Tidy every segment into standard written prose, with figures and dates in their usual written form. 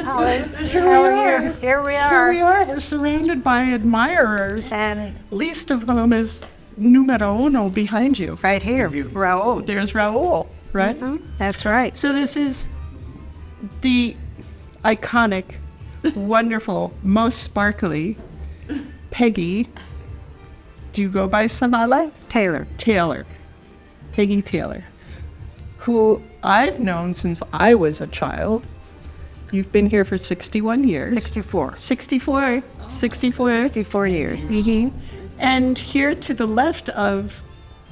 Here we are. We're surrounded by admirers, and least of whom is numero uno behind you. Right here, Raul. There's Raul, right? That's right. So this is the iconic, wonderful, most sparkly Peggy. Do you go by Samala? Taylor. Peggy Taylor, who I've known since I was a child. You've been here for 61 years. 64 years. Mm-hmm. And here to the left of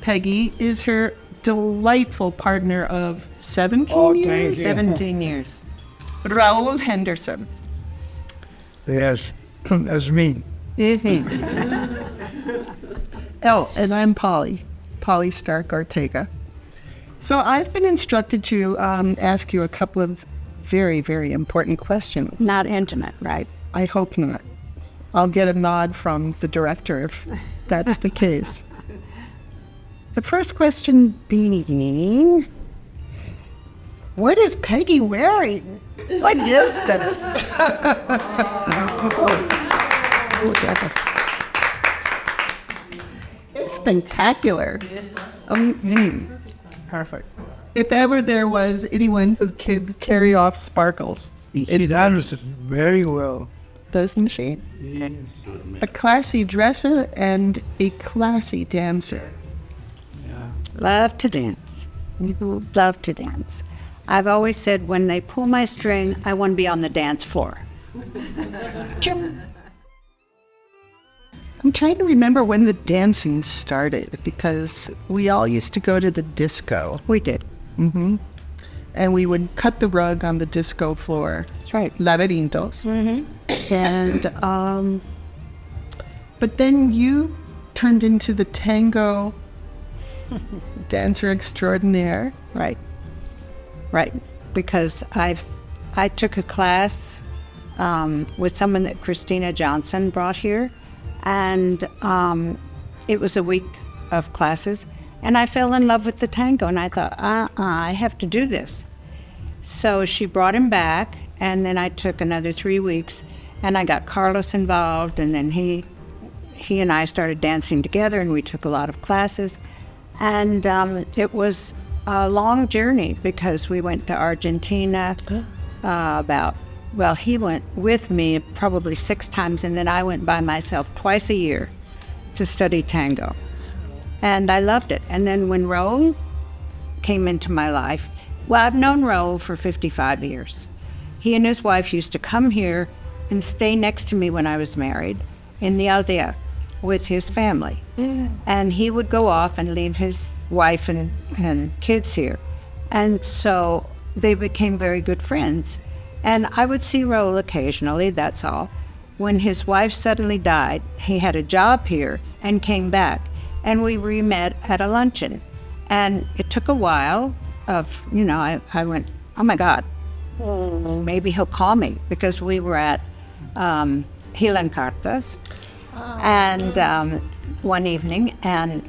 Peggy is her delightful partner of 17 years. 17 years. Raul Henderson. Yes, that's me. Oh, and I'm Polly Stark Ortega. So I've been instructed to ask you a couple of very, very important questions. Not intimate, right? I hope not. I'll get a nod from the director if that's the case. The first question being, what is Peggy wearing? What is this? It's spectacular. Perfect. If ever there was anyone who could carry off sparkles, She does very well. doesn't she? Yes. A classy dresser and a classy dancer. Love to dance. Love to dance. I've always said when they pull my string, I want to be on the dance floor. I'm trying to remember when the dancing started, because we all used to go to the disco. We did. Mm-hmm. And we would cut the rug on the disco floor. That's right. Laberintos. Mm-hmm. And, but then you turned into the tango dancer extraordinaire. Right. Because I took a class with someone that Christina Johnson brought here, and it was a week of classes, and I fell in love with the tango, and I thought, I have to do this. So she brought him back, and then I took another 3 weeks, and I got Carlos involved, and then he and I started dancing together, and we took a lot of classes, and it was a long journey because we went to Argentina he went with me probably 6 times, and then I went by myself twice a year to study tango. And I loved it. And then when Raul came into my life, well, I've known Raul for 55 years. He and his wife used to come here and stay next to me when I was married in the aldea with his family. And he would go off and leave his wife and kids here. And so they became very good friends. And I would see Raul occasionally, that's all. When his wife suddenly died, he had a job here and came back. And we re-met at a luncheon. And it took a while of, I went, oh my God, maybe he'll call me, because we were at Hilan Cartas. And one evening, and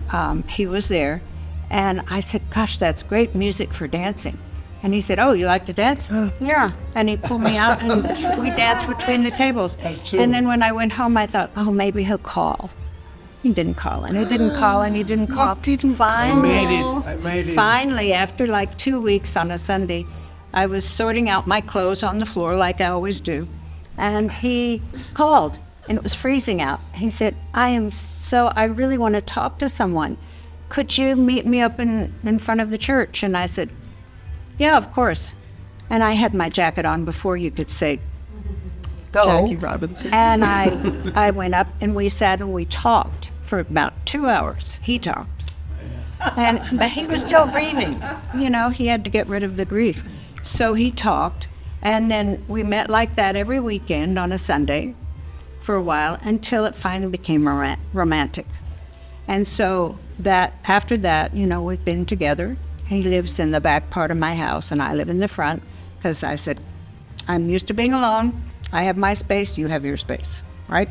he was there. And I said, gosh, that's great music for dancing. And he said, oh, you like to dance? Yeah. And he pulled me out, and we danced between the tables. And then when I went home, I thought, oh, maybe he'll call. He didn't call, and he didn't call, and he didn't call. I made it. Finally, after like 2 weeks on a Sunday, I was sorting out my clothes on the floor like I always do. And he called, and it was freezing out. He said, I really want to talk to someone. Could you meet me up in front of the church? And I said, yeah, of course. And I had my jacket on before you could say, go. Jackie Robinson. And I went up, and we sat and we talked for about 2 hours. He talked. But he was still grieving. He had to get rid of the grief. So he talked, and then we met like that every weekend on a Sunday for a while until it finally became romantic. And so after that, we've been together. He lives in the back part of my house, and I live in the front, because I said, I'm used to being alone. I have my space, you have your space, right?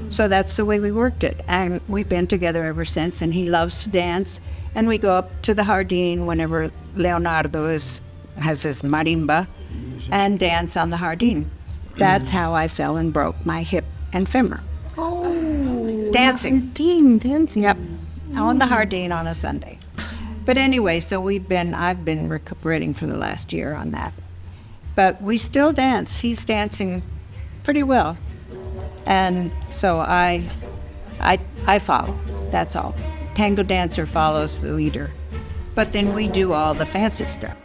So that's the way we worked it. And we've been together ever since, and he loves to dance. And we go up to the Jardín whenever Leonardo has his marimba and dance on the Jardín. That's how I fell and broke my hip and femur. Oh, Dancing. dancing. Yep, on the Hardin on a Sunday. But anyway, so I've been recuperating for the last year on that. But we still dance. He's dancing pretty well. And so I follow, that's all. Tango dancer follows the leader. But then we do all the fancy stuff.